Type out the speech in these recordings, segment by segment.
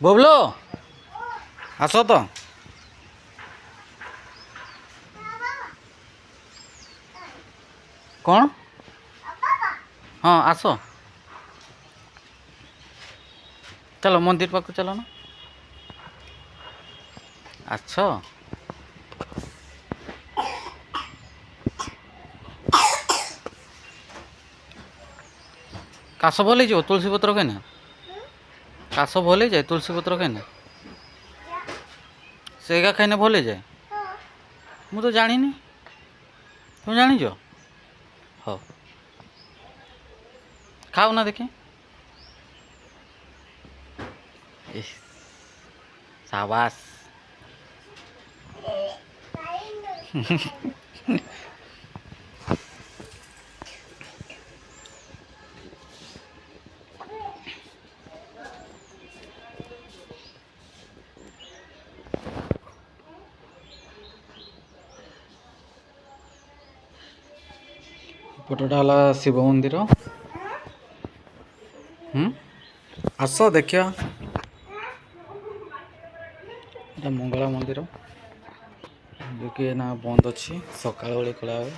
बबलो आस तो कौन हाँ आस चलो मंदिर पाक चलो ना अच्छा काश भल हो तुलसी पत्र खाना काश भल जाए तुलसी पत्र खाना सेगा खाने भल जाए मु तो जानी तुम जानी हाँ खाओ ना देखे शाबाश फोटोटा है शिव मंदिर आस देखिए ये मंगला मंदिर जो कि ना बंद अच्छी सकाल बेले खोला हुए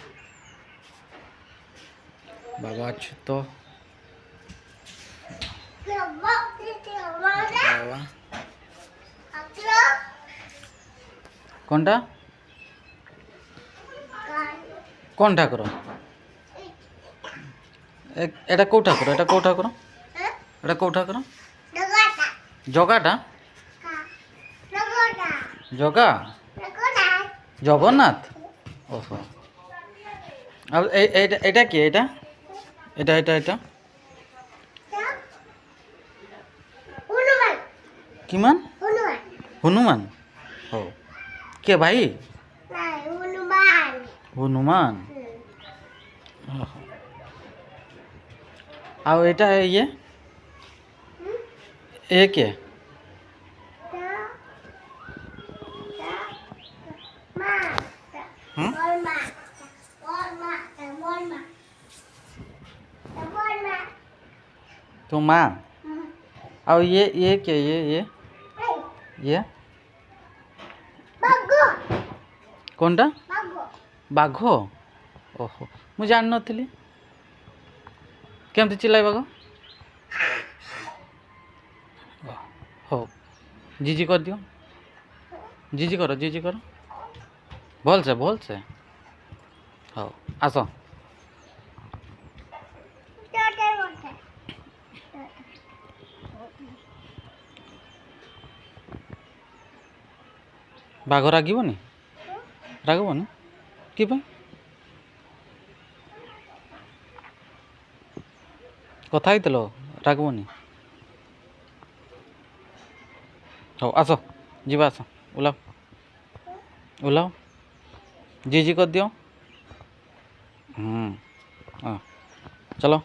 बाबा अच्युत बाबा कौनटा कौन ठाकुर एटा कौ ठाकुर एटा कौ ठाकुर एटा कौ ठाकुर जगाटा जगा जगन्नाथ ओहो अब एटा कि एटा एटा एटा एटा किमान हनुमान हो के भाई हनुमान आओ एटा ये के तो माँ अब ये क्या ये कौनटा बाघ ओहो मुझे जान नी केमती चिल्लाई बाघ हो जीजी कर दियो जीजी करो भल से हो आस बाघ रागबनी कि कथा रागबनी हो आस जीवा आस ओलाओ जीजी कर दियो चलो